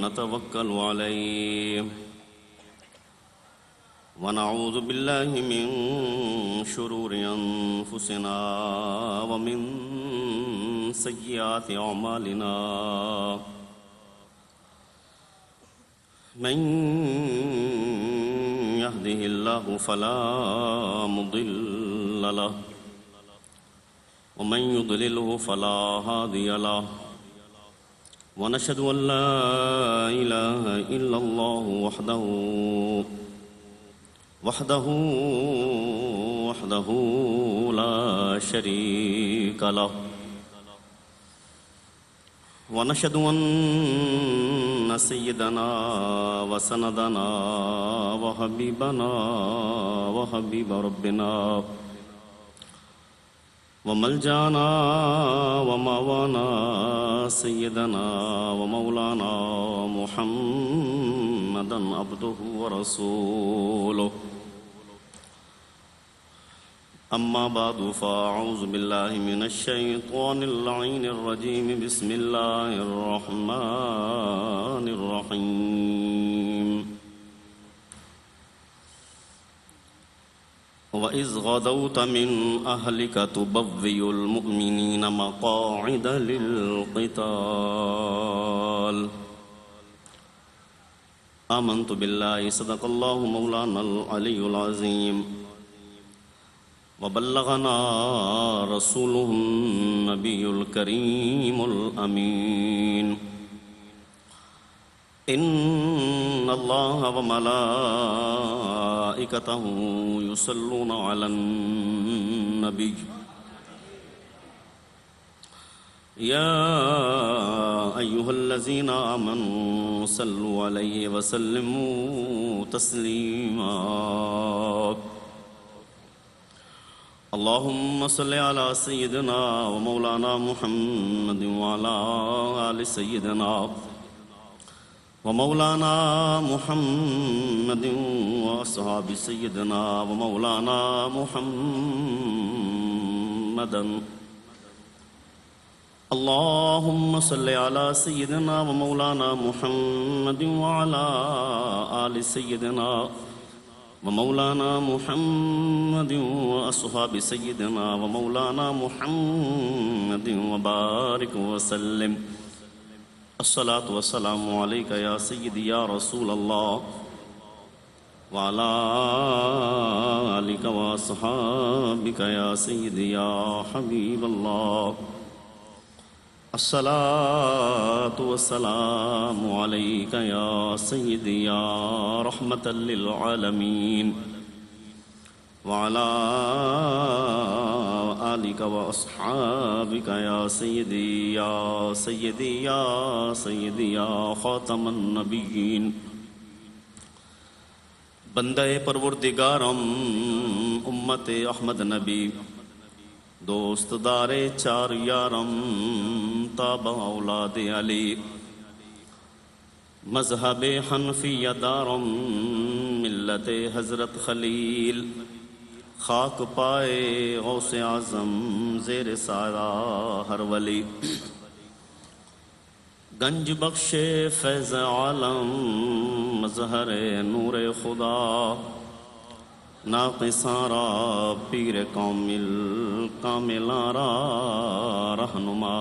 نتوكل عليه ونعوذ بالله من شرور أنفسنا ومن سيئات أعمالنا من يهده الله فلا مضل له ومن يضلله فلا هادي له ونشهد أن لا إله إلا الله وحده لا شريك له ونشهد أن سيدنا وسندنا وحبيبنا وحبيب ربنا وملجانا وماوانا سيدنا ومولانا محمدا عبده ورسوله أما بعد فأعوذ بالله من الشيطان اللعين الرجيم بسم الله الرحمن الرحيم وَإِذْ غَدَوْتَ مِنْ أَهْلِكَ تُبَوِّئُ الْمُؤْمِنِينَ مَقَاعِدَ لِلْقِتَالِ آمنت بالله صدق الله مولانا العلي العظيم وبلغنا رسوله النبي الكريم الأمين إن الله وملائكته يصلون على النبي يا أيها الذين آمنوا صلوا عليه وسلموا تسليما اللهم صل على سيدنا ومولانا محمد وعلى آل سيدنا ومولانا محمد وأصحاب سيدنا ومولانا محمدا اللهم صل على سيدنا ومولانا محمد وعلى آل سيدنا ومولانا محمد وأصحاب سيدنا ومولانا محمد وبارك وسلم الصلاة والسلام عليك يا سيدي يا رسول الله وعلى آلك وأصحابك يا سيدي يا حبيب الله الصلاة والسلام عليك يا سيدي يا رحمة للعالمين وعلى آلك وأصحابك يا سيدي يا سيدي يا سيدي يا خاتم النبيين بندے پروردگارم امت احمد نبی دوست دار چار یارم تابع اولاد علی مذہب حنفیہ دارم ملت حضرت خلیل خاک پائے غوث اعظم زیر سایہ ہر ولی گنج بخش فیض عالم مظہر نور خدا ناقصاں را پیر کاملاں را رہنما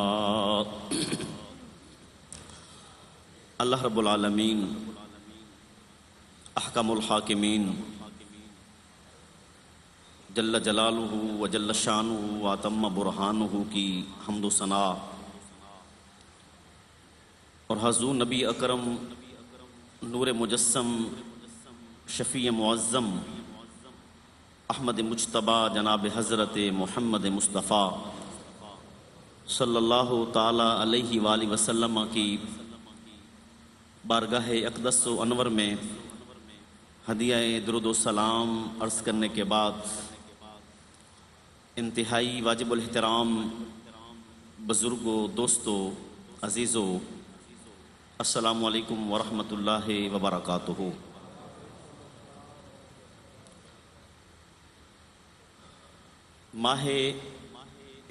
اللہ رب العالمین احکم الحاکمین جل جلالہ و جل شانہ و اتم برہانہ کی حمد و ثنا اور حضور نبی اکرم نور مجسم شفیع معظم احمد مجتبیٰ جناب حضرت محمد مصطفیٰ صلی اللہ تعالی علیہ وآلہ وسلم کی بارگاہ اقدس و انور میں ہدیہ درود و سلام عرض کرنے کے بعد انتہائی واجب الاحترام بزرگوں، دوستوں، عزیزوں، السلام علیکم ورحمۃ اللہ وبرکاتہ۔ ماہ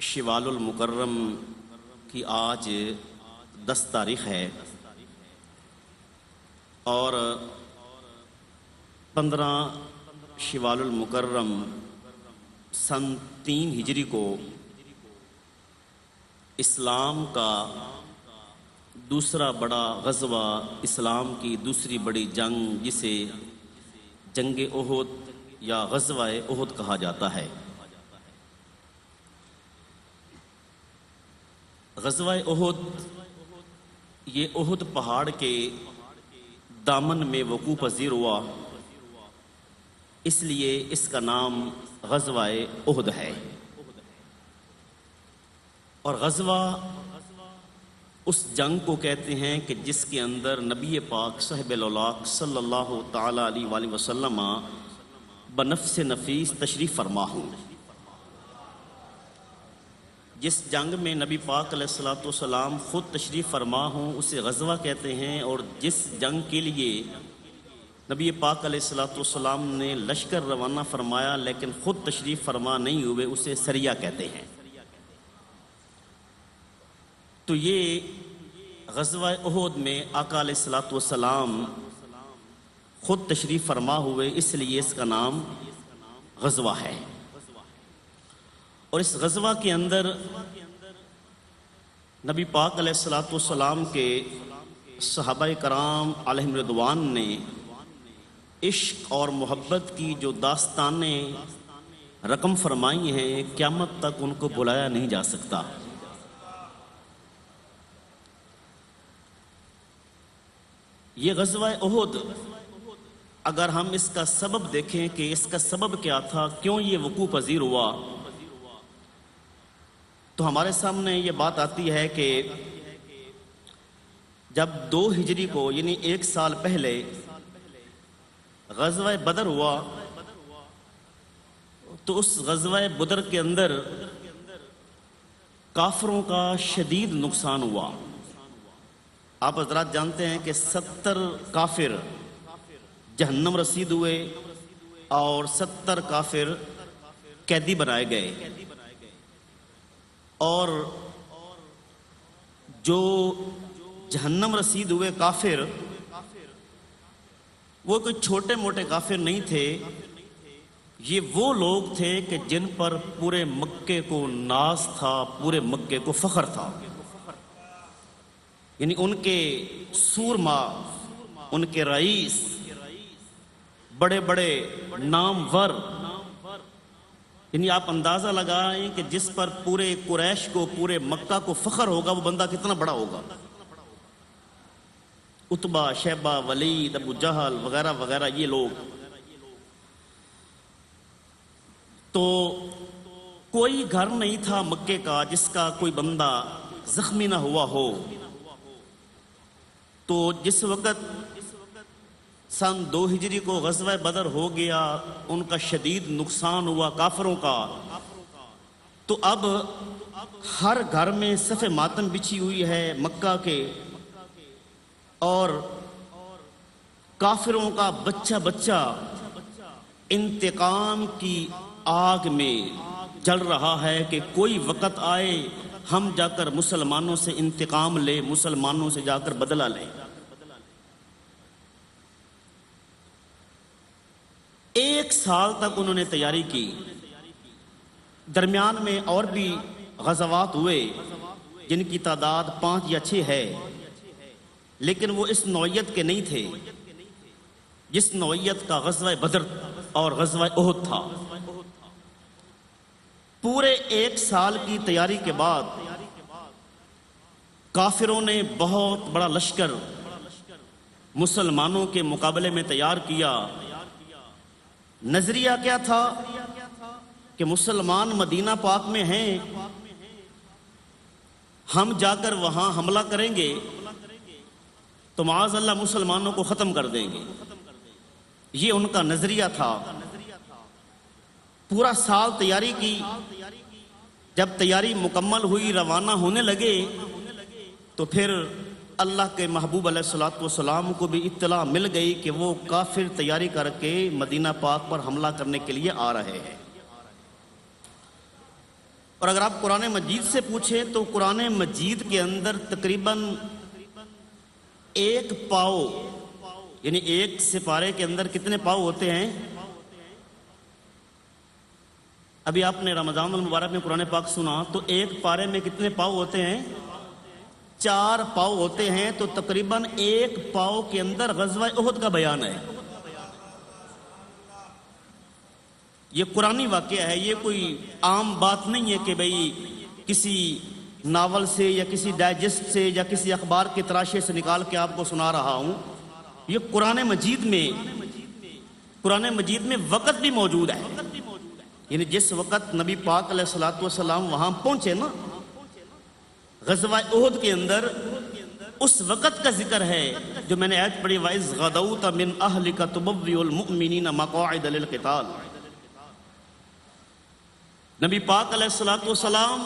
شوال المکرم کی آج 10 تاریخ ہے اور 15 شوال المکرم سن 3 ہجری کو اسلام کا دوسرا بڑا غزوہ، اسلام کی دوسری بڑی جنگ، جسے جنگ احد یا غزوہ احد کہا جاتا ہے۔ غزوہ احد یہ احد پہاڑ کے دامن میں وقوع پذیر ہوا، اس لیے اس کا نام غزوہ احد ہے۔ اور غزوہ اس جنگ کو کہتے ہیں کہ جس کے اندر نبی پاک صاحب الاولاق صلی اللہ تعالیٰ علیہ وآلہ وسلم بنفس نفیس تشریف فرما ہوں۔ جس جنگ میں نبی پاک علیہ الصلوۃ والسلام خود تشریف فرما ہوں اسے غزوہ کہتے ہیں، اور جس جنگ کے لیے نبی پاک علیہ الصلوۃ والسلام نے لشکر روانہ فرمایا لیکن خود تشریف فرما نہیں ہوئے اسے سریہ کہتے ہیں۔ تو یہ غزوہ احد میں آقا علیہ الصلوۃ والسلام خود تشریف فرما ہوئے، اس لیے اس کا نام غزوہ ہے۔ اور اس غزوہ کے اندر نبی پاک علیہ الصلوۃ والسلام کے صحابہ کرام علیہم رضوان نے عشق اور محبت کی جو داستانیں رقم فرمائی ہیں، قیامت تک ان کو بھلایا نہیں جا سکتا۔ یہ غزوہ احد اگر ہم اس کا سبب دیکھیں کہ اس کا سبب کیا تھا، کیوں یہ وقوع پذیر ہوا، تو ہمارے سامنے یہ بات آتی ہے کہ جب 2 ہجری کو یعنی 1 سال پہلے غزوہ بدر ہوا، تو اس غزوہ بدر کے اندر کافروں کا شدید نقصان ہوا۔ آپ حضرات جانتے ہیں کہ 70 کافر جہنم رسید ہوئے اور 70 کافر قیدی بنائے گئے، اور جو جہنم رسید ہوئے کافر وہ کوئی چھوٹے موٹے کافر نہیں تھے، یہ وہ لوگ تھے کہ جن پر پورے مکے کو ناز تھا، پورے مکے کو فخر تھا۔ یعنی ان کے سورما، ان کے رئیس، بڑے بڑے نامور، یعنی آپ اندازہ لگائیں کہ جس پر پورے قریش کو، پورے مکہ کو فخر ہوگا، وہ بندہ کتنا بڑا ہوگا۔ عتبہ، شیبہ، ولید، ابو جہل وغیرہ وغیرہ، یہ لوگ۔ تو کوئی گھر نہیں تھا مکے کا جس کا کوئی بندہ زخمی نہ ہوا ہو۔ تو جس وقت سن 2 ہجری کو غزوہ بدر ہو گیا، ان کا شدید نقصان ہوا کافروں کا، تو اب ہر گھر میں صف ماتم بچھی ہوئی ہے مکہ کے، اور کافروں کا بچہ بچہ انتقام کی آگ میں جل رہا ہے کہ کوئی وقت آئے ہم جا کر مسلمانوں سے انتقام لیں، مسلمانوں سے جا کر بدلہ لیں۔ 1 سال تک انہوں نے تیاری کی، درمیان میں اور بھی غزوات ہوئے جن کی تعداد 5 یا 6 ہے، لیکن وہ اس نوعیت کے نہیں تھے جس نوعیت کا غزوہ بدر اور غزوہ احد تھا۔ پورے 1 سال کی تیاری کے بعد کافروں نے بہت بڑا لشکر مسلمانوں کے مقابلے میں تیار کیا۔ نظریہ کیا تھا کہ مسلمان مدینہ پاک میں ہیں، ہم جا کر وہاں حملہ کریں گے تو معاذ اللہ مسلمانوں کو ختم کر دیں گے، یہ ان کا نظریہ تھا۔ پورا سال تیاری کی، جب تیاری مکمل ہوئی، روانہ ہونے لگے، تو پھر اللہ کے محبوب علیہ الصلوۃ والسلام کو بھی اطلاع مل گئی کہ وہ کافر تیاری کر کے مدینہ پاک پر حملہ کرنے کے لیے آ رہے ہیں۔ اور اگر آپ قرآن مجید سے پوچھیں تو قرآن مجید کے اندر تقریباً 1 پاؤ یعنی ایک سپارے کے اندر کتنے پاؤ ہوتے ہیں؟ ابھی آپ نے رمضان المبارک میں قرآن پاک سنا تو ایک پارے میں کتنے پاؤ ہوتے ہیں؟ 4 پاؤ ہوتے ہیں، تو تقریباً ایک پاؤ کے اندر غزوہ احد کا بیان ہے۔ یہ قرآنی واقعہ ہے، یہ کوئی عام بات نہیں ہے کہ بھئی کسی ناول سے یا کسی ڈائجسٹ سے یا کسی اخبار کے تراشے سے نکال کے آپ کو سنا رہا ہوں۔ یہ قرآن مجید میں وقت بھی موجود ہے، یعنی جس وقت نبی پاک علیہ الصلوۃ والسلام وہاں پہنچے نا غزوہ احد کے اندر، اس وقت کا ذکر ہے جو میں نے آیت پڑھی وَإِذْ غَدَوْتَ مِنْ أَهْلِكَ تُبَوِّئُ الْمُؤْمِنِينَ مَقَاعِدَ لِلْقِتَالِ۔ نبی پاک علیہ الصلوۃ والسلام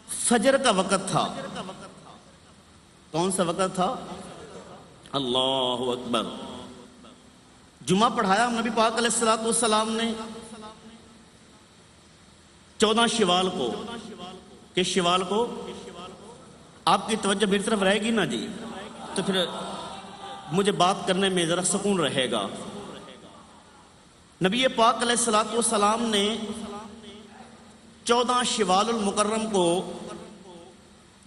فجر کا وقت تھا۔ کون سا وقت تھا؟ اللہ اکبر۔ جمعہ پڑھایا نبی پاک علیہ الصلوۃ والسلام نے 14 شوال کو۔ کس شوال کو؟ آپ کی توجہ میری طرف رہے گی نا جی، تو پھر مجھے بات کرنے میں ذرا سکون رہے گا۔ نبی پاک علیہ الصلوۃ والسلام نے 14 شوال المکرم کو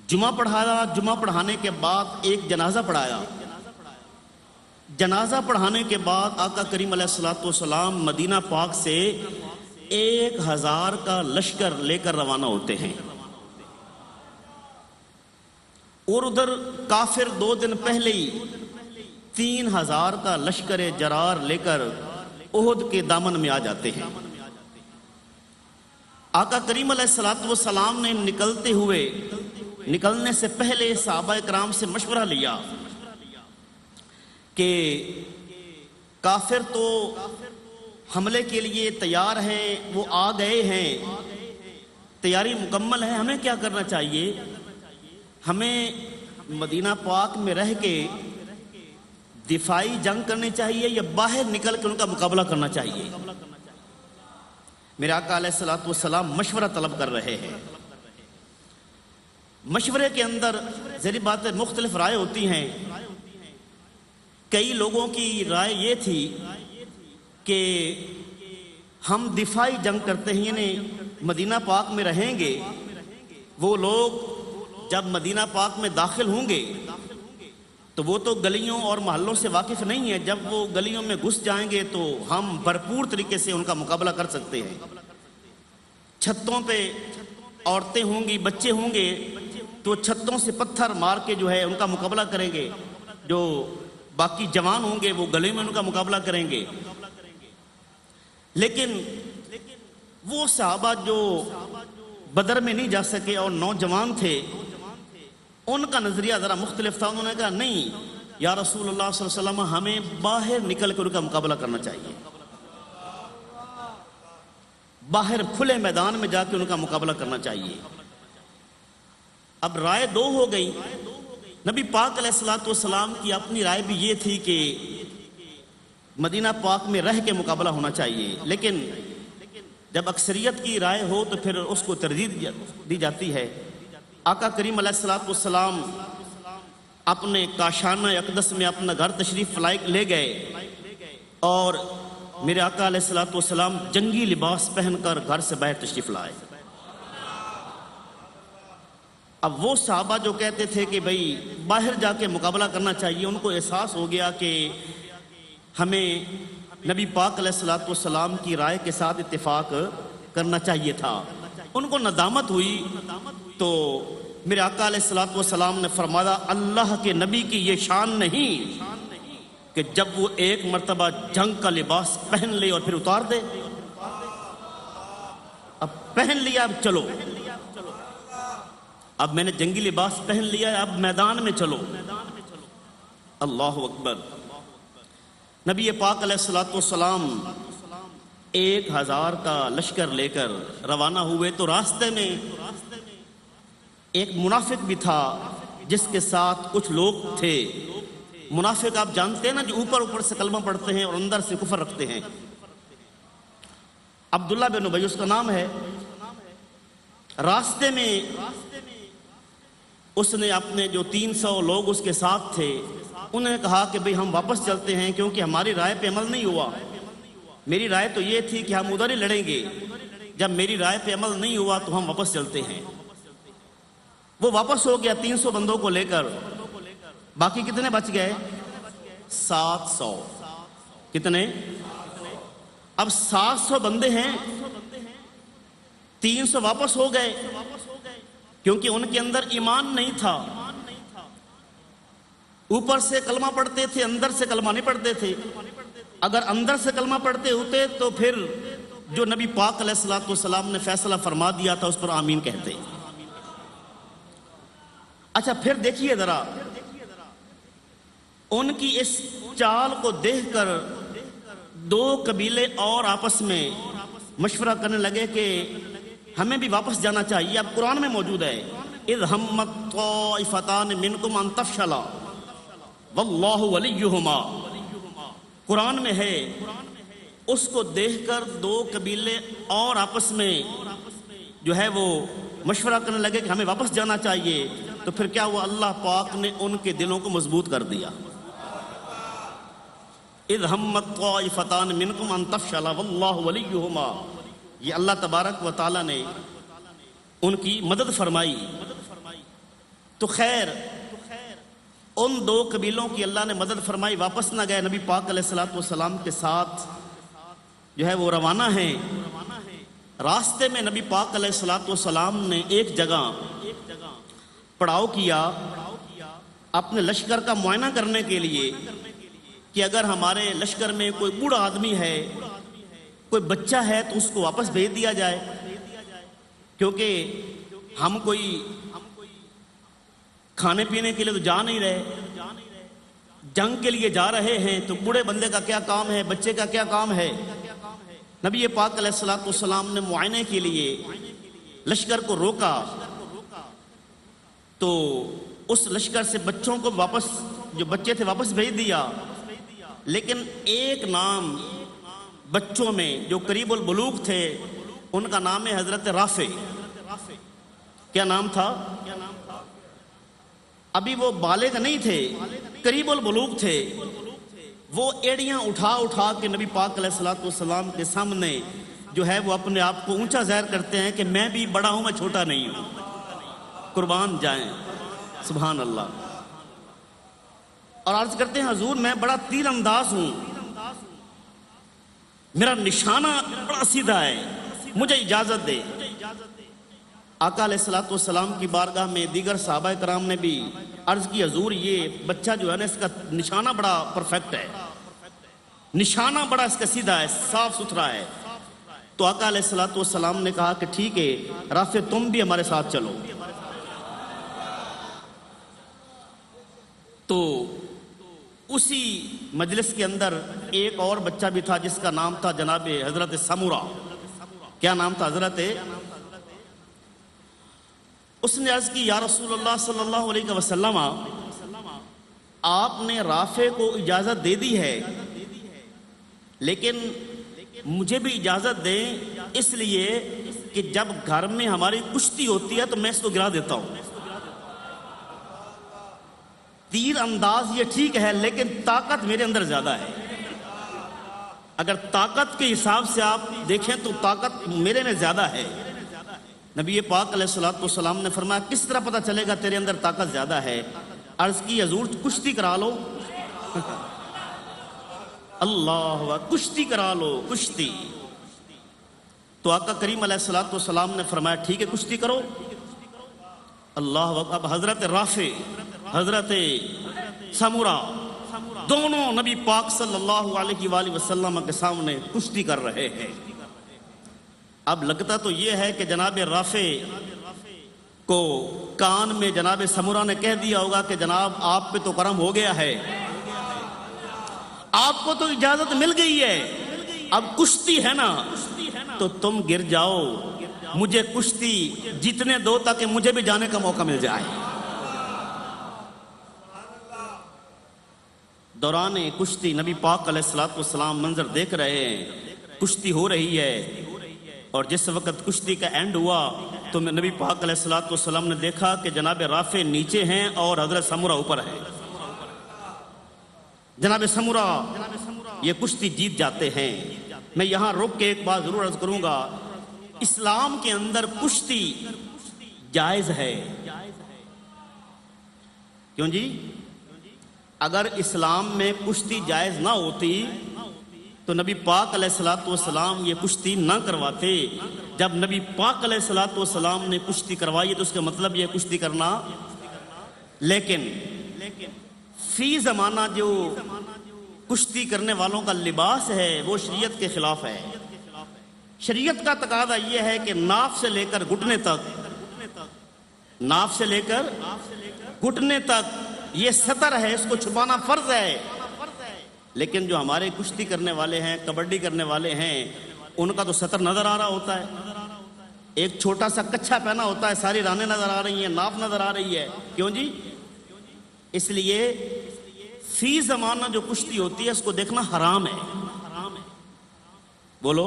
جمعہ پڑھایا۔ جمعہ پڑھانے کے بعد ایک جنازہ پڑھایا۔ جنازہ پڑھانے کے بعد آقا کریم علیہ الصلوۃ والسلام مدینہ پاک سے 1000 کا لشکر لے کر روانہ ہوتے ہیں، اور ادھر کافر 2 دن پہلے ہی 3000 کا لشکر جرار لے کر احد کے دامن میں آ جاتے ہیں۔ آقا کریم علیہ الصلوۃ والسلام نے نکلنے سے پہلے صحابہ کرام سے مشورہ لیا کہ کافر تو حملے کے لیے تیار ہیں، وہ آ گئے ہیں، تیاری مکمل ہے، ہمیں کیا کرنا چاہیے؟ ہمیں مدینہ پاک میں رہ کے دفاعی جنگ کرنی چاہیے یا باہر نکل کے ان کا مقابلہ کرنا چاہیے؟ میرے آقا علیہ الصلوۃ والسلام مشورہ طلب کر رہے ہیں۔ مشورے کے اندر ذری بات ہے، مختلف رائے ہوتی ہیں۔ کئی لوگوں کی رائے یہ تھی کہ ہم دفاعی جنگ کرتے ہیں، یعنی مدینہ پاک میں رہیں گے، وہ لوگ جب مدینہ پاک میں داخل ہوں گے تو وہ تو گلیوں اور محلوں سے واقف نہیں ہیں، جب وہ گلیوں میں گھس جائیں گے تو ہم بھرپور طریقے سے ان کا مقابلہ کر سکتے ہیں۔ چھتوں پہ عورتیں ہوں گی، بچے ہوں گے، تو چھتوں سے پتھر مار کے جو ہے ان کا مقابلہ کریں گے، جو باقی جوان ہوں گے وہ گلے میں ان کا مقابلہ کریں گے۔ لیکن وہ صحابہ جو بدر میں نہیں جا سکے اور نوجوان تھے، ان کا نظریہ ذرا مختلف تھا۔ انہوں نے کہا نہیں یا رسول اللہ صلی اللہ علیہ وسلم، ہمیں باہر نکل کر ان کا مقابلہ کرنا چاہیے، باہر کھلے میدان میں جا کے ان کا مقابلہ کرنا چاہیے۔ اب رائے 2 ہو گئی۔ نبی پاک علیہ الصلوۃ والسلام کی اپنی رائے بھی یہ تھی کہ مدینہ پاک میں رہ کے مقابلہ ہونا چاہیے، لیکن جب اکثریت کی رائے ہو تو پھر اس کو ترجیح دی جاتی ہے۔ آقا کریم علیہ الصلوۃ والسلام اپنے کاشانہ اقدس میں اپنا گھر تشریف لے گئے، اور میرے آقا علیہ الصلوۃ والسلام جنگی لباس پہن کر گھر سے باہر تشریف لائے۔ اب وہ صحابہ جو کہتے تھے کہ بھئی باہر جا کے مقابلہ کرنا چاہیے، ان کو احساس ہو گیا کہ ہمیں نبی پاک علیہ الصلوۃ والسلام کی رائے کے ساتھ اتفاق کرنا چاہیے تھا۔ ان کو ندامت ہوئی، تو میرے آقا علیہ الصلوۃ والسلام نے فرمایا اللہ کے نبی کی یہ شان نہیں کہ جب وہ ایک مرتبہ جنگ کا لباس پہن لے اور پھر اتار دے۔ اب پہن لیا، اب چلو، اب میں نے جنگی لباس پہن لیا، اب میدان میں چلو۔ اللہ اکبر۔ نبی پاک علیہ الصلوۃ والسلام 1000 کا لشکر لے کر روانہ ہوئے، تو راستے میں ایک منافق بھی تھا جس کے ساتھ کچھ لوگ تھے۔ منافق آپ جانتے ہیں نا، جو اوپر سے کلمہ پڑھتے ہیں اور اندر سے کفر رکھتے ہیں۔ عبداللہ بن ابی اس کا نام ہے۔ راستے میں اس نے اپنے جو 300 لوگ اس کے ساتھ تھے انہیں کہا کہ بھئی ہم واپس چلتے ہیں، کیونکہ ہماری رائے پہ عمل نہیں ہوا۔ میری رائے تو یہ تھی کہ ہم ادھر ہی لڑیں گے، جب میری رائے پہ عمل نہیں ہوا تو ہم واپس چلتے ہیں۔ وہ واپس ہو گیا 300 بندوں کو لے کر۔ باقی کتنے بچ گئے؟ 700۔ کتنے؟ اب 700 بندے ہیں، 300 واپس ہو گئے کیونکہ ان کے اندر ایمان نہیں تھا۔ اوپر سے کلمہ پڑھتے تھے، اندر سے کلمہ نہیں پڑھتے تھے۔ اگر اندر سے کلمہ پڑھتے ہوتے تو پھر جو نبی پاک علیہ الصلوۃ والسلام نے فیصلہ فرما دیا تھا اس پر آمین کہتے۔ اچھا پھر دیکھیے ذرا، ان کی اس چال کو دیکھ کر 2 قبیلے اور آپس میں مشورہ کرنے لگے کہ ہمیں بھی واپس جانا چاہیے۔ اب قرآن میں موجود ہے اذ ہمت طائفتان منکم ان تفشلا واللہ ولیہما، قرآن میں ہے۔ اس کو دیکھ کر 2 قبیلے اور آپس میں جو ہے وہ مشورہ کرنے لگے کہ ہمیں واپس جانا چاہیے، تو پھر کیا ہوا؟ اللہ پاک نے ان کے دلوں کو مضبوط کر دیا۔ اذ ہمت طائفتان منکم ان تفشلا واللہ ولیہما، یہ اللہ تبارک و تعالیٰ نے ان کی مدد فرمائی۔ تو خیر ان 2 قبیلوں کی اللہ نے مدد فرمائی، واپس نہ گئے، نبی پاک علیہ الصلوۃ والسلام کے ساتھ جو ہے وہ روانہ ہیں۔ راستے میں نبی پاک علیہ الصلوۃ والسلام نے ایک جگہ پڑاؤ کیا اپنے لشکر کا معائنہ کرنے کے لیے کہ اگر ہمارے لشکر میں کوئی بوڑھا آدمی ہے، کوئی بچہ ہے تو اس کو واپس بھیج دیا جائے، کیونکہ ہم کوئی کھانے پینے کے لیے تو جا نہیں رہے، جنگ کے لیے جا رہے ہیں، تو بوڑھے بندے کا کیا کام ہے، بچے کا کیا کام ہے۔ نبی پاک علیہ الصلوۃ والسلام نے معائنے کے لیے لشکر کو روکا، تو اس لشکر سے بچوں کو واپس، جو بچے تھے واپس بھیج دیا، لیکن ایک نام بچوں میں جو قریب البلوغ تھے ان کا نام ہے حضرت رافع۔ کیا نام تھا؟ ابھی وہ بالغ نہیں تھے، قریب البلوغ تھے۔ وہ ایڑیاں اٹھا اٹھا کے نبی پاک علیہ الصلوۃ والسلام کے سامنے جو ہے وہ اپنے آپ کو اونچا ظاہر کرتے ہیں کہ میں بھی بڑا ہوں، میں چھوٹا نہیں ہوں، قربان جائیں، سبحان اللہ۔ اور عرض کرتے ہیں حضور میں بڑا تیر انداز ہوں، میرا نشانہ بڑا سیدھا ہے، مجھے اجازت دے۔ آقا علیہ الصلوۃ والسلام کی بارگاہ میں دیگر صحابہ کرام نے بھی عرض کی حضور یہ بچہ جو ہے نا اس کا نشانہ بڑا پرفیکٹ ہے، نشانہ بڑا اس کا سیدھا ہے، صاف ستھرا ہے۔ تو آقا علیہ الصلوۃ والسلام نے کہا کہ ٹھیک ہے رافع تم بھی ہمارے ساتھ چلو۔ تو اسی مجلس کے اندر ایک اور بچہ بھی تھا جس کا نام تھا جناب حضرت سمورہ۔ کیا نام تھا حضرت؟ اس نے عرض کی یا رسول اللہ صلی اللہ علیہ وسلم، آپ نے رافع کو اجازت دے دی ہے، لیکن مجھے بھی اجازت دیں، اس لیے کہ جب گھر میں ہماری کشتی ہوتی ہے تو میں اس کو گرا دیتا ہوں۔ تیر انداز یہ ٹھیک ہے لیکن طاقت میرے اندر زیادہ ہے۔ اگر طاقت کے حساب سے آپ دیکھیں تو طاقت میرے میں زیادہ ہے۔ نبی پاک علیہ الصلوۃ والسلام نے فرمایا کس طرح پتہ چلے گا تیرے اندر طاقت زیادہ ہے؟ عرض کی حضور کشتی کرا لو۔ اللہ، کشتی کرا لو، کشتی۔ تو آقا کریم علیہ الصلوۃ والسلام نے فرمایا ٹھیک ہے کشتی کرو۔ اللہ، اب حضرت رافع، حضرت سمورہ دونوں نبی پاک صلی اللہ علیہ وآلہ وسلم کے سامنے کشتی کر رہے ہیں۔ اب لگتا تو یہ ہے کہ جناب رافع کو کان میں جناب سمورہ نے کہہ دیا ہوگا کہ جناب آپ پہ تو کرم ہو گیا ہے، آپ کو تو اجازت مل گئی ہے، اب کشتی ہے نا تو تم گر جاؤ، مجھے کشتی جیتنے دو تاکہ مجھے بھی جانے کا موقع مل جائے۔ دوران کشتی نبی پاک علیہ الصلوۃ والسلام منظر دیکھ رہے ہیں، کشتی ہو رہی ہے، اور جس وقت کشتی کا اینڈ ہوا تو نبی پاک علیہ الصلوۃ والسلام نے دیکھا کہ جناب رافع نیچے ہیں اور حضرت سمرہ اوپر ہے. جناب سمرہ یہ کشتی جیت جاتے ہیں. میں یہاں رک کے ایک بات ضرور عرض کروں گا، اسلام کے اندر کشتی جائز ہے. کیوں جی؟ اگر اسلام میں کشتی جائز نہ ہوتی تو نبی پاک علیہ الصلوۃ والسلام یہ کشتی نہ کرواتے. جب نبی پاک علیہ الصلوۃ والسلام نے کشتی کروائی تو اس کا مطلب یہ کشتی کرنا. لیکن فی زمانہ جو کشتی کرنے والوں کا لباس ہے وہ شریعت کے خلاف ہے. شریعت کا تقاضا یہ ہے کہ ناف سے لے کر گھٹنے تک، ناف سے لے کر گھٹنے تک یہ ستر ہے، اس کو چھپانا فرض ہے. لیکن جو ہمارے کشتی کرنے والے ہیں، کبڈی کرنے والے ہیں، ان کا تو ستر نظر آ رہا ہوتا ہے. ایک چھوٹا سا کچھا پہنا ہوتا ہے، ساری رانیں نظر آ رہی ہیں، ناف نظر آ رہی ہے. کیوں جی؟ اس لیے فی زمانہ جو کشتی ہوتی ہے اس کو دیکھنا حرام ہے. بولو،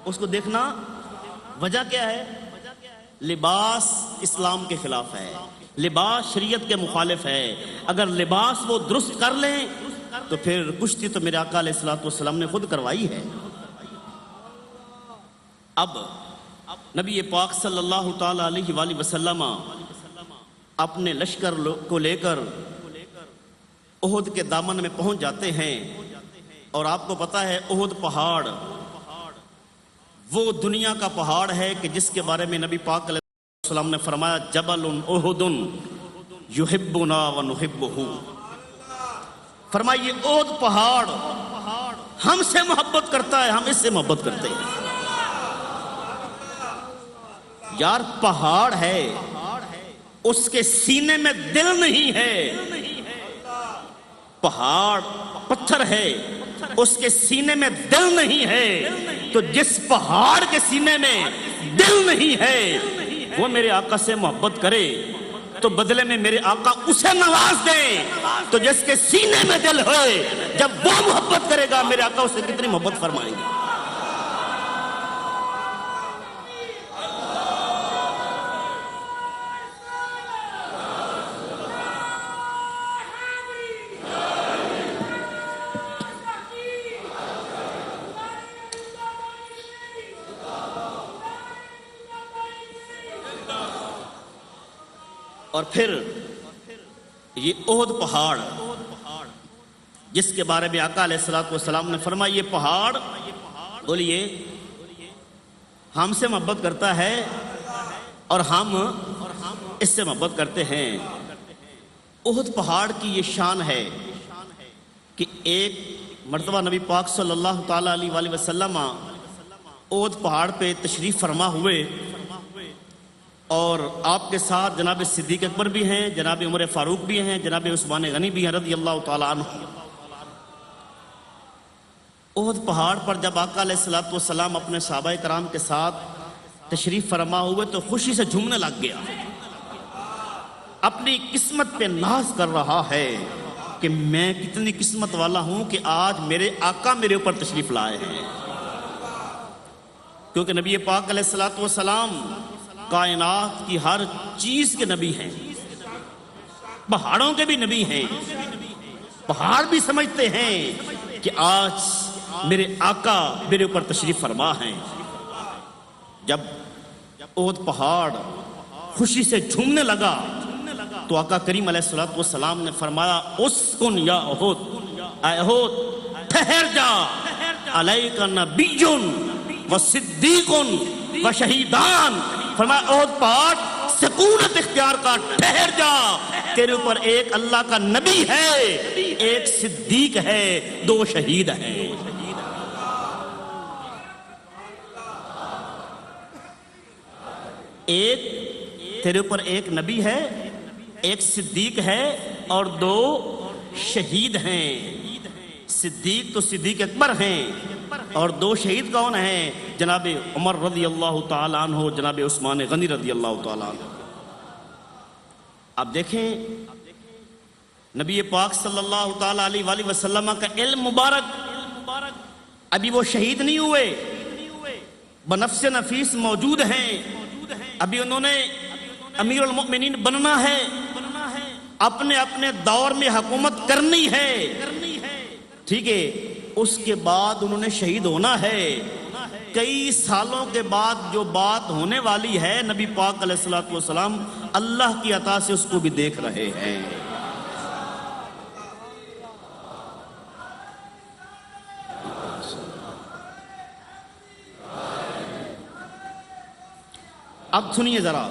اس کو دیکھنا وجہ کیا ہے؟ لباس اسلام کے خلاف ہے، لباس شریعت کے مخالف ہے. اگر لباس وہ درست کر لیں تو پھر کشتی تو میرے آقا علیہ الصلوۃ والسلام نے خود کروائی ہے. اب نبی پاک صلی اللہ تعالی علیہ وآلہ وسلم اپنے لشکر کو لے کر احد کے دامن میں پہنچ جاتے ہیں. اور آپ کو پتا ہے احد پہاڑ وہ دنیا کا پہاڑ ہے کہ جس کے بارے میں نبی پاک علیہ السلام نے فرمایا جبل احد یحبنا ونحبہ. فرمائیے احد پہاڑ ہم سے محبت کرتا ہے، ہم اس سے محبت کرتے ہیں. یار پہاڑ ہے، اس کے سینے میں دل نہیں ہے. پہاڑ پتھر ہے، اس کے سینے میں دل نہیں ہے. تو جس پہاڑ کے سینے میں دل نہیں ہے وہ میرے آقا سے محبت کرے تو بدلے میں میرے آقا اسے نواز دیں. تو جس کے سینے میں دل ہوئے جب وہ محبت کرے گا میرے آقا اسے کتنی محبت فرمائیں گے. اور پھر یہ احد پہاڑ جس کے بارے میں آقا علیہ الصلوۃ والسلام نے فرمایا یہ پہاڑ بولیے ہم سے محبت کرتا ہے اور ہم اس سے محبت کرتے ہیں. احد پہاڑ کی یہ شان ہے کہ ایک مرتبہ نبی پاک صلی اللہ تعالی علیہ وآلہ وسلم احد پہاڑ پہ تشریف فرما ہوئے اور آپ کے ساتھ جناب صدیق اکبر بھی ہیں، جناب عمر فاروق بھی ہیں، جناب عثمان غنی بھی ہیں رضی اللہ تعالیٰ عنہ. احد پہاڑ پر جب آقا علیہ الصلوۃ والسلام اپنے صحابہ کرام کے ساتھ تشریف فرما ہوئے تو خوشی سے جھومنے لگ گیا. اپنی قسمت پہ ناز کر رہا ہے کہ میں کتنی قسمت والا ہوں کہ آج میرے آقا میرے اوپر تشریف لائے ہیں. کیونکہ نبی پاک علیہ الصلوۃ والسلام کائنات کی ہر چیز کے نبی ہیں، پہاڑوں کے بھی نبی ہیں. پہاڑ بھی سمجھتے ہیں کہ آج میرے آقا میرے اوپر تشریف فرما ہیں. جب احد پہاڑ خوشی سے جھومنے لگا تو آقا کریم علیہ الصلوۃ والسلام نے فرمایا اسکن یا احد، اے احد ٹھہر جا، علیک نبی و صدیق و شہیدان. فرمایا احد پہاڑ سکونت اختیار کا، ٹھہر جا، تیرے اوپر ایک اللہ کا نبی ہے، ایک صدیق ہے، دو شہید ہیں. ایک تیرے اوپر ایک نبی ہے، ایک صدیق ہے اور دو شہید ہیں. صدیق تو صدیق اکبر ہیں اور دو شہید کون ہیں؟ جناب عمر رضی اللہ تعالیٰ عنہ، جناب عثمان غنی رضی اللہ تعالیٰ عنہ. اب دیکھیں نبی پاک صلی اللہ تعالیٰ علیہ وآلہ وسلم کا علم مبارک ابھی وہ شہید نہیں ہوئے، بنفس نفیس موجود ہیں. ابھی انہوں نے امیر المؤمنین بننا ہے، اپنے اپنے دور میں حکومت کرنی ہے، ٹھیک ہے، اس کے بعد انہوں نے شہید ہونا ہے۔ کئی سالوں کے بعد جو بات ہونے والی ہے، نبی پاک علیہ الصلوۃ والسلام اللہ کی عطا سے اس کو بھی دیکھ رہے ہیں۔ اب سنیے ذرا،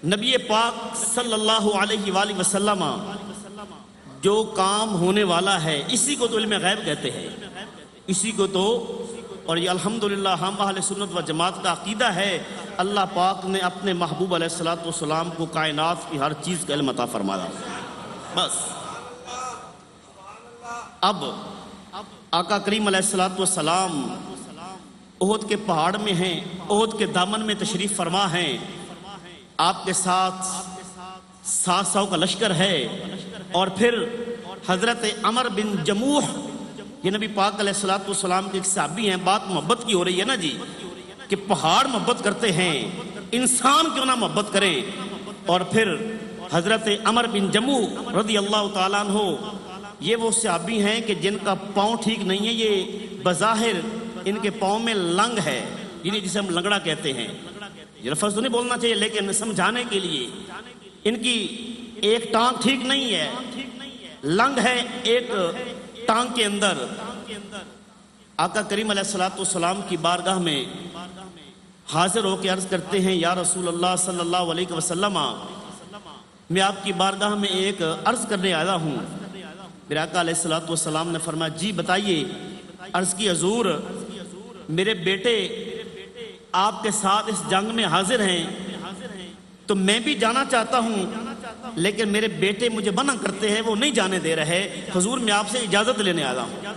نبی پاک صلی اللہ علیہ وآلہ وسلم جو کام ہونے والا ہے، اسی کو تو علم غیب کہتے ہیں، اسی کو تو، اور یہ الحمدللہ ہم اہل سنت و جماعت کا عقیدہ ہے، اللہ پاک نے اپنے محبوب علیہ الصلوۃ والسلام کو کائنات کی ہر چیز کا علم عطا فرمایا۔ بس اب آقا کریم علیہ الصلوۃ والسلام احد کے پہاڑ میں ہیں، احد کے دامن میں تشریف فرما ہیں، آپ کے ساتھ 700 کا لشکر ہے، اور پھر حضرت عمر بن جموح، یہ نبی پاک علیہ الصلوۃ والسلام کے ایک صحابی ہیں، بات محبت کی ہو رہی ہے نا جی، کہ پہاڑ محبت کرتے ہیں، انسان کیوں نہ محبت کریں، اور پھر حضرت عمر بن جموح رضی اللہ تعالیٰ عنہ، یہ وہ صحابی ہیں کہ جن کا پاؤں ٹھیک نہیں ہے، یہ بظاہر ان کے پاؤں میں لنگ ہے، یعنی جسے ہم لنگڑا کہتے ہیں، یہ لفظ تو نہیں بولنا چاہیے لیکن سمجھانے کے لیے، ان کی ایک ٹانگ ٹھیک نہیں ہے، لنگ ہے ایک ٹانگ کے اندر۔ آقا کریم علیہ الصلوۃ والسلام کی بارگاہ میں حاضر ہو کے عرض کرتے ہیں، یا رسول اللہ صلی اللہ علیہ وسلم، میں آپ کی بارگاہ میں ایک عرض کرنے آیا ہوں۔ میرے آقا علیہ الصلوۃ والسلام نے فرمایا، جی بتائیے۔ عرض کی، حضور میرے بیٹے آپ کے ساتھ اس جنگ میں حاضر ہیں، تو میں بھی جانا چاہتا ہوں لیکن میرے بیٹے مجھے منع کرتے ہیں، وہ نہیں جانے دے رہے، حضور میں آپ سے اجازت لینے آیا ہوں۔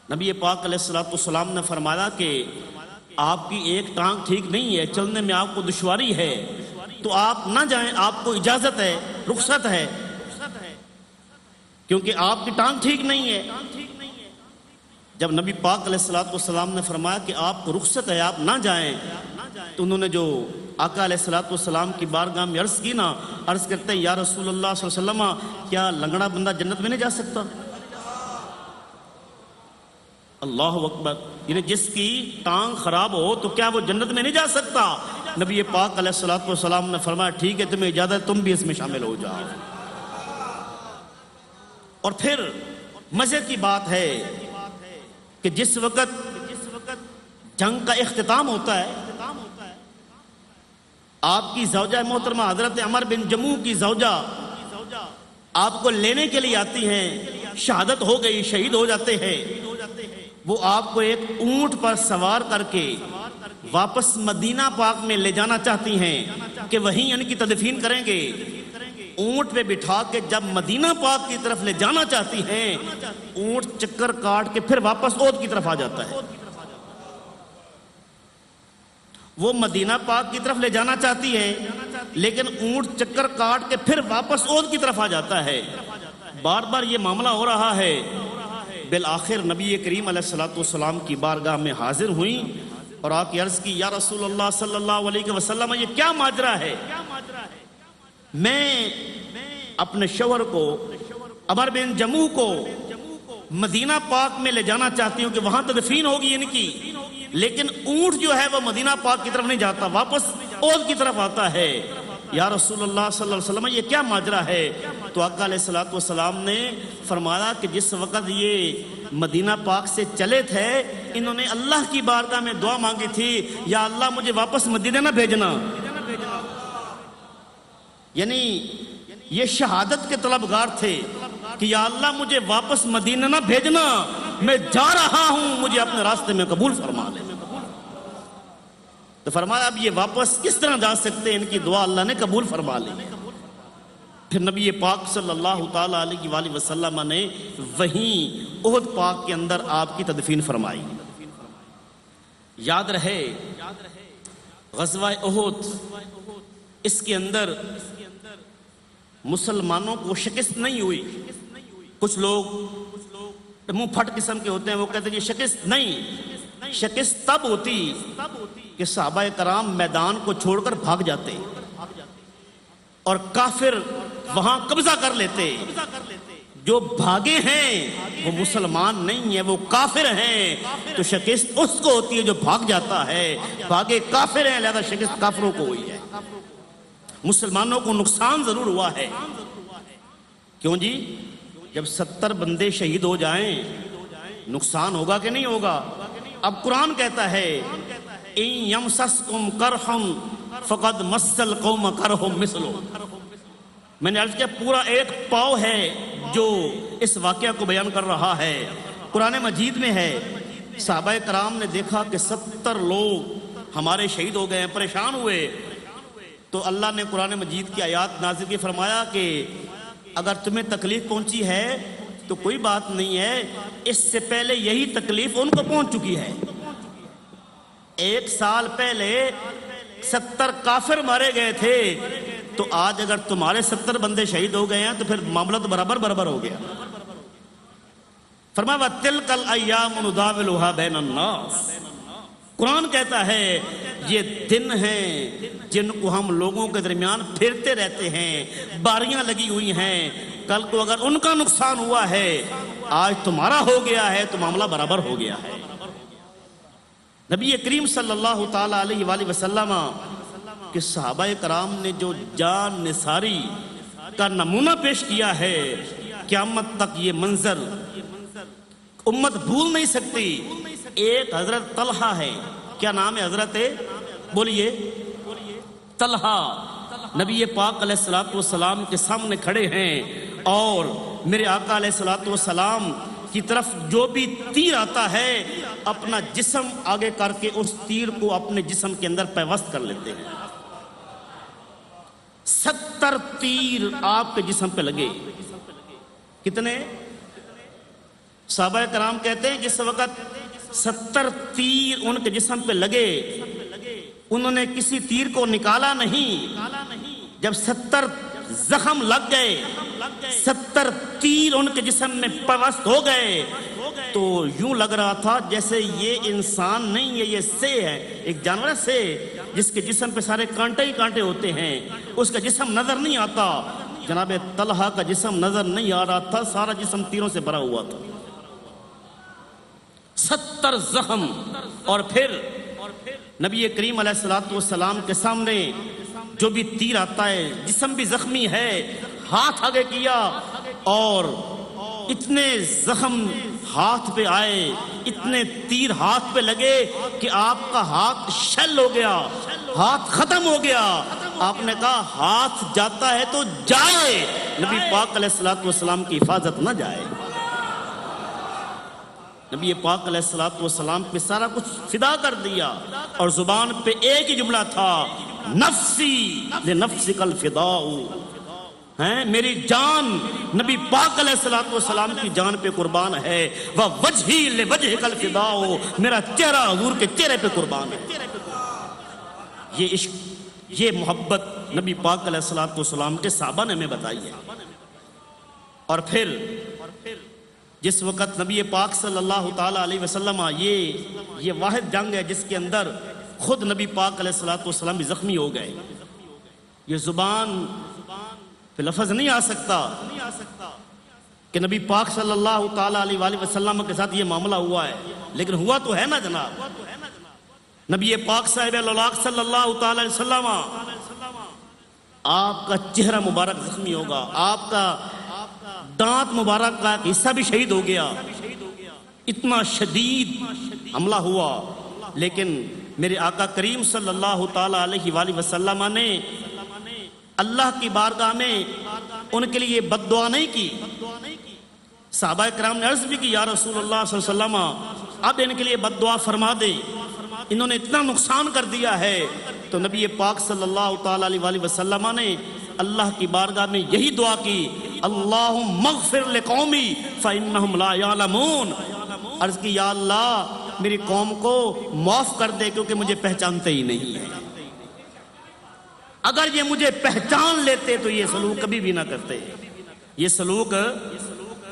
نبی پاک علیہ الصلوۃ والسلام نے فرمایا کہ آپ کی ایک ٹانگ ٹھیک نہیں ہے، چلنے میں آپ کو دشواری ہے، تو آپ نہ جائیں، آپ کو اجازت ہے، رخصت ہے، کیونکہ آپ کی ٹانگ ٹھیک نہیں ہے۔ جب نبی پاک علیہ الصلوۃ والسلام نے فرمایا کہ آپ کو رخصت ہے، آپ نہ جائیں، تو انہوں نے جو آقا علیہ الصلوۃ والسلام کی بارگاہ میں عرض کی نا، عرض کرتے ہیں، یا رسول اللہ صلی اللہ علیہ وسلم، کیا لنگڑا بندہ جنت میں نہیں جا سکتا؟ اللہ اکبر، یعنی جس کی ٹانگ خراب ہو تو کیا وہ جنت میں نہیں جا سکتا؟ نبی پاک علیہ الصلوۃ والسلام نے فرمایا، ٹھیک ہے، تمہیں اجازت ہے، تم بھی اس میں شامل ہو جاؤ۔ اور پھر مزے کی بات ہے کہ جس وقت جنگ کا اختتام ہوتا ہے، آپ کی زوجہ محترمہ حضرت عمر بن جموح کی زوجہ آپ کو لینے کے لیے آتی ہیں، شہادت ہو گئی، شہید ہو جاتے ہیں، وہ آپ کو ایک اونٹ پر سوار کر کے واپس مدینہ پاک میں لے جانا چاہتی ہیں کہ وہیں ان کی تدفین کریں گے۔ اونٹ پہ بٹھا کے جب مدینہ پاک کی طرف لے جانا چاہتی ہیں، اونٹ چکر کاٹ کے پھر واپس احد کی طرف آ جاتا ہے۔ وہ مدینہ پاک کی طرف لے جانا چاہتی ہے لیکن اونٹ چکر کاٹ کے پھر واپس احد کی طرف آ جاتا ہے۔ بار بار یہ معاملہ ہو رہا ہے، بالآخر نبی کریم علیہ الصلوۃ والسلام کی بارگاہ میں حاضر ہوئیں اور آ کے عرض کی، یا رسول اللہ صلی اللہ علیہ وسلم، یہ کیا ماجرا ہے؟ میں اپنے شوہر کو، عمر بن جموح کو، مدینہ پاک میں لے جانا چاہتی ہوں کہ وہاں تدفین ہوگی ان کی، لیکن اونٹ جو ہے وہ مدینہ پاک کی طرف نہیں جاتا، واپس احد کی طرف آتا ہے۔ یا رسول اللہ صلی اللہ علیہ وسلم، یہ کیا ماجرا ہے؟ تو آقا علیہ الصلوۃ والسلام نے فرمایا کہ جس وقت یہ مدینہ پاک سے چلے تھے، انہوں نے اللہ کی بارگاہ میں دعا مانگی تھی، یا اللہ مجھے واپس مدینہ نہ بھیجنا۔ یعنی یہ شہادت کے طلبگار تھے کہ یا اللہ مجھے واپس مدینہ نہ بھیجنا، میں جا رہا ہوں، مجھے اپنے راستے میں قبول فرما لے۔ تو فرمایا اب یہ واپس کس طرح جا سکتے ہیں؟ ان کی دعا اللہ نے قبول فرما لی۔ پھر نبی پاک صلی اللہ تعالیٰ علیہ وآلہ وسلم نے وہیں احد پاک کے اندر آپ کی تدفین فرمائی۔ یاد رہے غزوہ احد، اس کے اندر مسلمانوں کو شکست نہیں ہوئی۔ کچھ لوگ منہ پھٹ قسم کے ہوتے ہیں، وہ کہتے ہیں یہ شکست نہیں، شکست تب ہوتی کہ صحابہ کرام میدان کو چھوڑ کر بھاگ جاتے اور کافر وہاں قبضہ کر لیتے. جو بھاگے ہیں وہ مسلمان نہیں ہیں، وہ کافر ہیں، تو شکست اس کو ہوتی ہے جو بھاگ جاتا ہے. بھاگے کافر ہیں، لہذا شکست کافروں کو ہوئی ہے. مسلمانوں کو نقصان ضرور ہوا ہے. کیوں جی؟ جب 70 بندے شہید ہو جائیں نقصان ہوگا کہ نہیں ہوگا؟ اب قرآن کہتا ہے اِن یمسسکم قرحٌ فقد مس القوم قرح مثلہ. میں نے عرض کیا پورا ایک پاؤ ہے جو اس واقعہ کو بیان کر رہا ہے. قرآن مجید میں ہے صحابہ کرام نے دیکھا کہ 70 لوگ ہمارے شہید ہو گئے ہیں، پریشان ہوئے. تو اللہ نے قرآن مجید کی آیات نازل کی، فرمایا کہ اگر تمہیں تکلیف پہنچی ہے تو کوئی بات نہیں ہے، اس سے پہلے یہی تکلیف ان کو پہنچ چکی ہے. 1 سال پہلے 70 کافر مارے گئے تھے، تو آج اگر تمہارے 70 بندے شہید ہو گئے ہیں تو پھر معاملہ تو برابر ہو گیا. فرمایا وَتِلْكَ الْأَيَّامُ نُدَاوِلُهَا بَيْنَ النَّاسِ. قرآن کہتا ہے یہ دن ہیں جن کو ہم لوگوں کے درمیان پھرتے رہتے ہیں، باریاں لگی ہوئی ہیں. کل کو اگر ان کا نقصان ہوا ہے، آج تمہارا ہو گیا ہے تو معاملہ برابر ہو گیا ہے. نبی کریم صلی اللہ تعالی علیہ وآلہ وسلم کہ صحابہ کرام نے جو جان نثاری کا نمونہ پیش کیا ہے، قیامت تک یہ منظر امت بھول نہیں سکتی. ایک حضرت طلحہ ہے، کیا نام ہے حضرت؟ بولیے. طلحہ نبی پاک علیہ الصلوۃ والسلام کے سامنے کھڑے ہیں اور میرے آقا علیہ الصلوۃ والسلام کی طرف جو بھی تیر آتا ہے اپنا جسم آگے کر کے اس تیر کو اپنے جسم کے اندر پیوست کر لیتے ہیں. 70 تیر آپ کے جسم پہ لگے. کتنے؟ صحابہ کرام کہتے ہیں جس وقت 70 تیر ان کے جسم پہ لگے انہوں نے کسی تیر کو نکالا نہیں. جب 70 زخم لگ گئے، 70 تیر ان کے جسم میں پیوست ہو گئے، تو یوں لگ رہا تھا جیسے یہ انسان نہیں ہے، یہ سے ہے، ایک جانور ہے سے، جس کے جسم پہ سارے کانٹے ہی کانٹے ہوتے ہیں، اس کا جسم نظر نہیں آتا. جناب طلحہ کا جسم نظر نہیں آ رہا تھا، سارا جسم تیروں سے بھرا ہوا تھا. 70 زخم. اور پھر نبی کریم علیہ الصلوۃ والسلام کے سامنے جو بھی تیر آتا ہے، جسم بھی زخمی ہے، ہاتھ آگے کیا اور اتنے زخم ہاتھ پہ آئے، اتنے تیر ہاتھ پہ لگے کہ آپ کا ہاتھ شل ہو گیا، ہاتھ ختم ہو گیا. آپ نے کہا ہاتھ جاتا ہے تو جائے، نبی پاک علیہ الصلوۃ والسلام کی حفاظت نہ جائے. نبی پاک علیہ الصلوۃ والسلام پہ سارا کچھ فدا کر دیا اور زبان پہ ایک ہی جملہ تھا، نفسی لنفسک الفداء. میری جان نبی پاک علیہ الصلوۃ والسلام کی جان پہ قربان ہے. وجہی لوجہک الفداء، میرا چہرہ حضور کے چہرے پہ قربان ہے. یہ عشق، یہ محبت نبی پاک علیہ الصلوۃ والسلام کے صحابہ نے ہمیں بتائی ہے. اور پھر جس وقت نبی پاک صلی اللہ تعالی علیہ وسلم یہ واحد جنگ ہے جس کے اندر خود نبی پاک علیہ الصلوۃ والسلام بھی زخمی ہو گئے. یہ زبان پہ لفظ نہیں آ سکتا کہ نبی پاک صلی اللہ تعالی علیہ وآلہ وسلم کے ساتھ یہ معاملہ ہوا ہے، لیکن ہوا تو ہے نا جناب. نبی پاک صاحب الاولاق صلی اللہ تعالی علیہ وسلم، آپ کا چہرہ مبارک زخمی ہوگا، آپ کا دانت مبارک کا ایک حصہ بھی شہید ہو گیا. اتنا شدید حملہ ہوا، لیکن میرے آقا کریم صلی اللہ تعالی علیہ وآلہ وسلم نے اللہ کی بارگاہ میں ان کے لیے بد دعا نہیں کی. صحابہ کرام نے عرض بھی کی یا رسول اللہ صلی اللہ علیہ وسلم اب ان کے لیے بد دعا فرما دے، انہوں نے اتنا نقصان کر دیا ہے. تو نبی پاک صلی اللہ تعالی علیہ وآلہ وسلم نے اللہ کی بارگاہ میں یہی دعا کی، اللہم اغفر لقومی فإنہم لا یعلمون. عرض کی یا اللہ میری قوم کو معاف کر دے کیونکہ مجھے پہچانتے ہی نہیں ہیں. اگر یہ مجھے پہچان لیتے تو یہ سلوک کبھی بھی نہ کرتے، یہ سلوک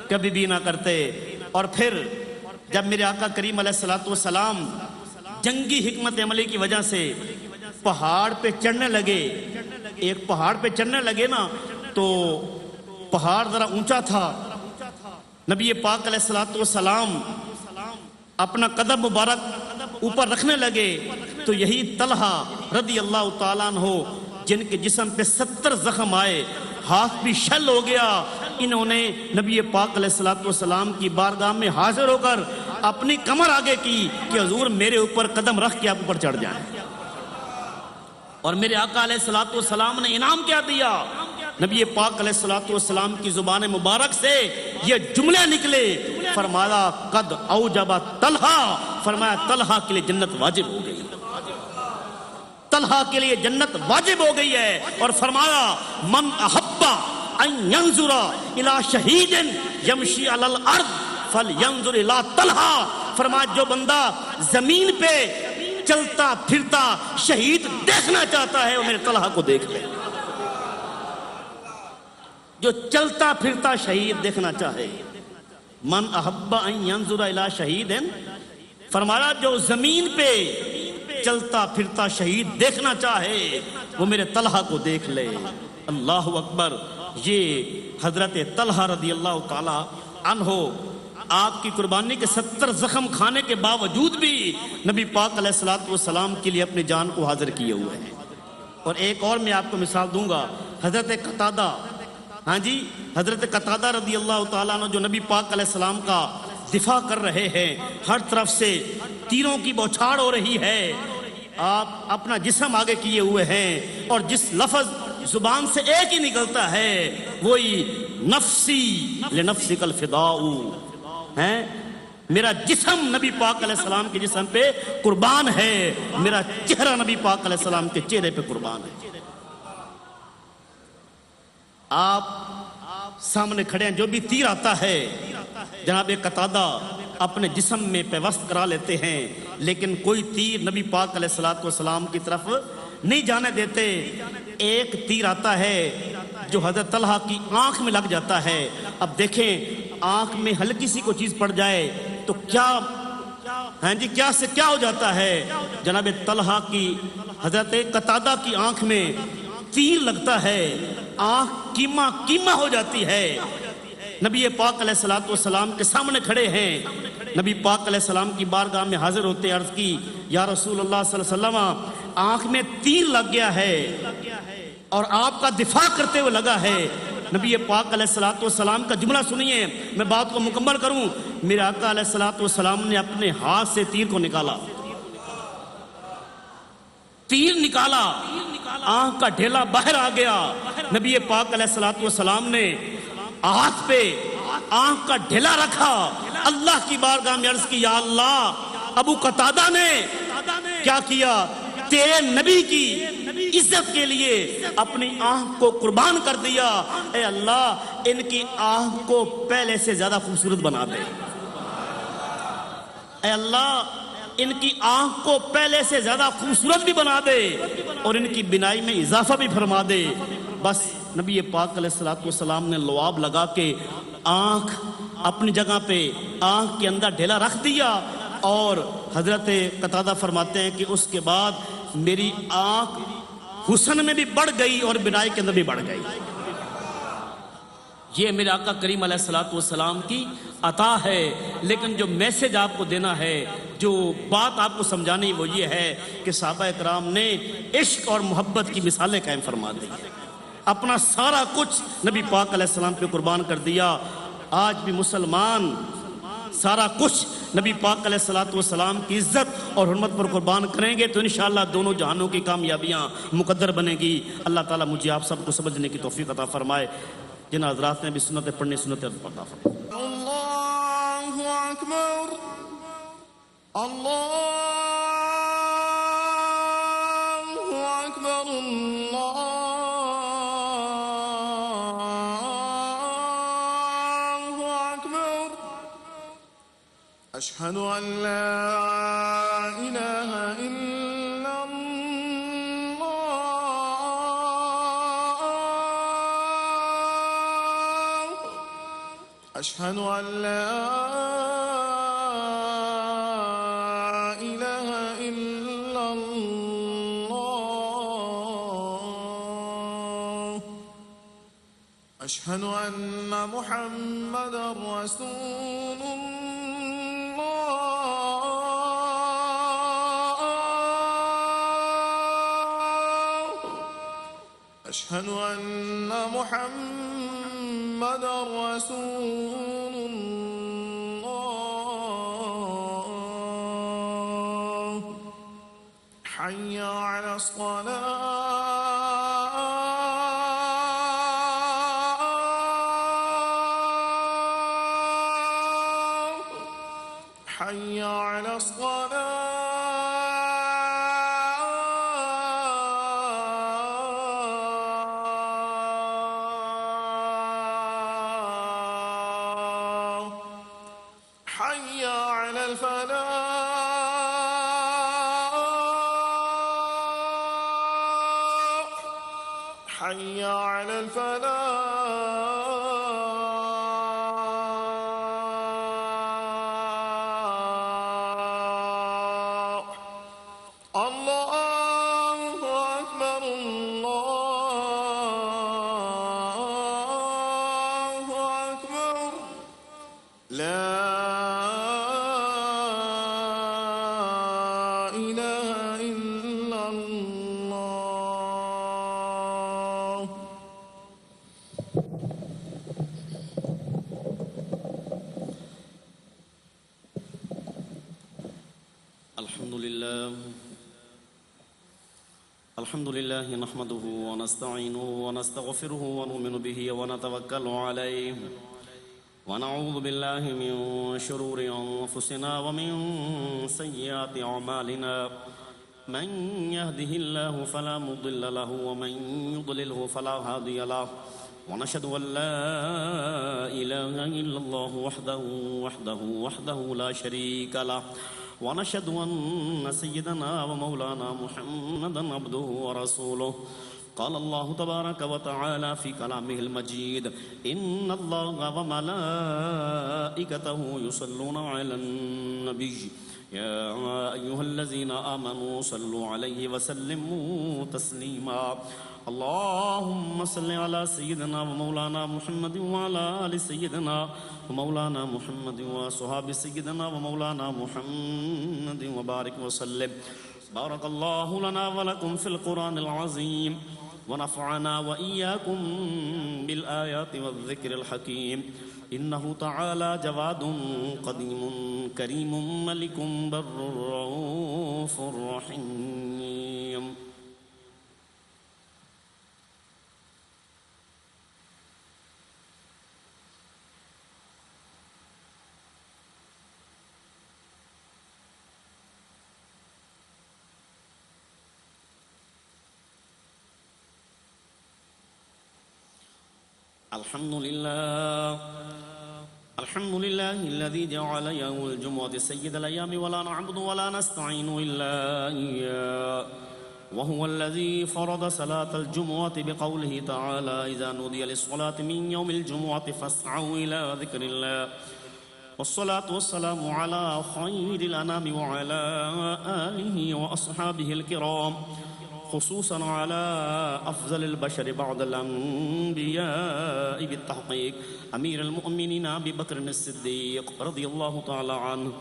کبھی بھی نہ کرتے. اور پھر جب میرے آقا کریم علیہ الصلوۃ والسلام جنگی حکمت عملی کی وجہ سے پہاڑ پہ چڑھنے لگے. ایک پہاڑ پہ چڑھنے لگے نا تو پہاڑ ذرا اونچا تھا. نبی پاک علیہ الصلوۃ والسلام اپنا قدم مبارک اوپر رکھنے لگے تو یہی طلحہ رضی اللہ تعالیٰ عنہ جن کے جسم پہ 70 زخم آئے, ہاتھ بھی شل ہو گیا, انہوں نے نبی پاک علیہ الصلوۃ والسلام کی بارگاہ میں حاضر ہو کر اپنی کمر آگے کی کہ حضور میرے اوپر قدم رکھ کے آپ اوپر چڑھ جائیں. اور میرے آقا علیہ الصلوۃ والسلام نے انعام کیا دیا؟ نبی پاک علیہ الصلوۃ والسلام کی زبان مبارک سے یہ جملے نکلے, فرمایا قد اوجب طلحہ, فرمایا طلحہ کے لیے جنت واجب ہو گئی, طلحہ کے لیے جنت واجب ہو گئی ہے. اور فرمایا من احب ان ينظر الى شہید یمشی علی الارض فلینظر الى طلحہ, فرمایا جو بندہ زمین پہ چلتا پھرتا شہید دیکھنا چاہتا ہے وہ میرے طلحہ کو دیکھ لے. جو چلتا پھرتا شہید دیکھنا چاہے, من احب ان ينظر الى شہید, فرمایا جو زمین پہ چلتا پھرتا شہید دیکھنا چاہے وہ میرے طلحہ کو دیکھ لے. اللہ اکبر. یہ حضرت طلحہ رضی اللہ تعالی عنہ آپ کی قربانی کے 70 زخم کھانے کے باوجود بھی نبی پاک علیہ الصلوۃ والسلام کے لیے اپنی جان کو حاضر کیے ہوئے ہیں. اور ایک اور میں آپ کو مثال دوں گا, حضرت قتادہ, ہاں جی, حضرت قتادہ رضی اللہ تعالیٰ عنہ جو نبی پاک علیہ السلام کا دفاع کر رہے ہیں, ہر طرف سے تیروں کی بوچھاڑ ہو رہی ہے, آپ اپنا جسم آگے کیے ہوئے ہیں اور جس لفظ زبان سے ایک ہی نکلتا ہے وہی نفسی لنفسک الفداء ہے. میرا جسم نبی پاک علیہ السلام کے جسم پہ قربان ہے, میرا چہرہ نبی پاک علیہ السلام کے چہرے پہ قربان ہے. آپ سامنے کھڑے ہیں, جو بھی تیر آتا ہے جناب قتادہ اپنے جسم میں پیوست کرا لیتے ہیں, لیکن کوئی تیر نبی پاک علیہ الصلوۃ والسلام کی طرف نہیں جانے دیتے. ایک تیر آتا ہے جو حضرت طلحہ کی آنکھ میں لگ جاتا ہے. اب دیکھیں آنکھ میں ہلکی سی کوئی چیز پڑ جائے تو کیا, ہاں جی, کیا سے کیا ہو جاتا ہے. جناب طلحہ کی حضرت قتادہ کی آنکھ میں تیر لگتا ہے, آنکھ کیما کیما ہو جاتی ہے. نبی پاک علیہ الصلوۃ والسلام کے سامنے کھڑے ہیں, نبی پاک علیہ السلام کی بارگاہ میں حاضر ہوتے عرض کی یا رسول اللہ صلی اللہ علیہ وسلم آنکھ میں تیر لگ گیا ہے اور آپ کا دفاع کرتے ہوئے لگا ہے. نبی پاک علیہ الصلوۃ والسلام کا جملہ سنیے, میں بات کو مکمل کروں. میرے آقا علیہ الصلوۃ والسلام نے اپنے ہاتھ سے تیر کو نکالا, تیر نکالا, آنکھ کا ڈھیلا باہر آ گیا. نبی پاک علیہ الصلوۃ والسلام نے ہاتھ پہ آنکھ کا ڈھیلا رکھا, اللہ کی بارگاہ میں عرض کی یا اللہ ابو قتادہ نے کیا کیا, تیرے نبی کی عزت کے لیے اپنی آنکھ کو قربان کر دیا. اے اللہ ان کی آنکھ کو پہلے سے زیادہ خوبصورت بنا دے, اے اللہ ان کی آنکھ کو پہلے سے زیادہ خوبصورت بھی بنا دے اور ان کی بینائی میں اضافہ بھی فرما دے. بس نبی پاک علیہ الصلوۃ والسلام نے لعاب لگا کے آنکھ اپنی جگہ پہ آنکھ کے اندر ڈھیلا رکھ دیا اور حضرت قتادہ فرماتے ہیں کہ اس کے بعد میری آنکھ حسن میں بھی بڑھ گئی اور بینائی کے اندر بھی بڑھ گئی. یہ میرے آقا کریم علیہ الصلوۃ والسلام کی عطا ہے. لیکن جو میسج آپ کو دینا ہے, جو بات آپ کو سمجھانی وہ یہ ہے کہ صحابہ کرام نے عشق اور محبت کی مثالیں قائم فرما دی, اپنا سارا کچھ نبی پاک علیہ السلام پہ قربان کر دیا. آج بھی مسلمان سارا کچھ نبی پاک علیہ الصلوۃ والسلام کی عزت اور حرمت پر قربان کریں گے تو انشاءاللہ دونوں جہانوں کی کامیابیاں مقدر بنے گی. اللہ تعالیٰ مجھے آپ سب کو سمجھنے کی توفیق عطا فرمائے. جن حضرات نے بھی سنتیں پڑھنی سنتیں عطا فرمائے. اللہ اکبر, اللہ اکبر, اللہ اکبر. اشہد ان لا الہ الا اللہ, اشہد ان لا الہ الا أشهد أن محمدا رسول الله. أشهد أن محمدا رسول الله. حي على الصلاة. حي على الصلاة. حي على الفلاح. حي على الفلاح. الله أكبر الله أكبر. لا إله إلا الله. الحمد لله نحمده ونستعينه ونستغفره ونؤمن به ونتوكل عليه ونعوذ بالله من شرور أنفسنا ومن سيئات أعمالنا من يهده الله فلا مضل له ومن يضلله فلا هادي له ونشهد أن لا إله إلا الله وحده لا شريك له ونشهد أن سيدنا ومولانا محمدا عبده ورسوله. قال الله تبارك وتعالى في كلامه المجيد إن الله وملائكته يصلون على النبي يا أيها الذين آمنوا صلوا عليه وسلموا تسليما. اللهم صل على سيدنا ومولانا محمد وعلى آل سيدنا ومولانا محمد وصحاب سيدنا ومولانا محمد وبارك وسلم. بارك الله لنا ولكم في القرآن العظيم ونفعنا وإياكم بالآيات والذكر الحكيم. إنه تعالى جواد قديم كريم ملك بر رؤوف رحيم. الحمد لله الذي جعل يوم الجمعة سيد الأيام ولا نعبد ولا نستعين إلا إياه. وهو الذي فرض صلاة الجمعة بقوله تعالى إذا نودي للصلاة من يوم الجمعة فاسعوا إلى ذكر الله. والصلاة والسلام على خير الأنام وعلى آله وأصحابه الكرام خصوصا على أفضل البشر بعد الأنبياء بالتحقيق أمير المؤمنين أبي بكر الصديق رضي الله تعالى عنه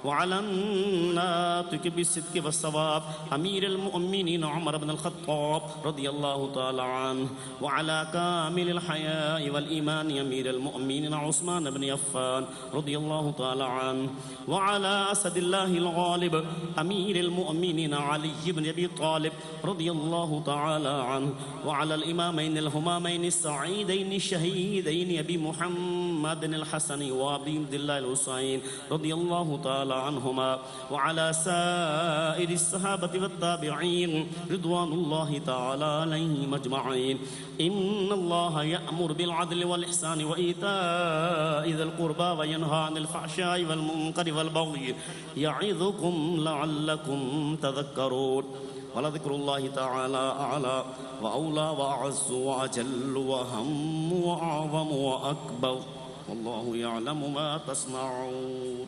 وعلى الناطق بالصدق والصواب أمير المؤمنين عمر بن الخطاب رضي الله تعالى عنه وعلى كامل الحياء والإيمان أمير المؤمنين عثمان بن عفان رضي الله تعالى عنه وعلى أسد الله الغالب أمير المؤمنين علي بن أبي طالب رضي الله تعالى عنه وعلى الإمامين الهمامين السعيدين الشهيدين أبي محمد الحسن وأبي عبد الله الحسين رضي الله تعالى عنهما وعلى سائر الصحابة والتابعين رضوان الله تعالى عليهم أجمعين. إن الله يأمر بالعدل والإحسان وإيتاء ذي القربى وينهى عن الفحشاء والمنكر والبغي يعظكم لعلكم تذكرون. ولذكر الله تعالى أعلى وأولى وأعز وأجل وأهم وأعظم وأكبر والله يعلم ما تصنعون.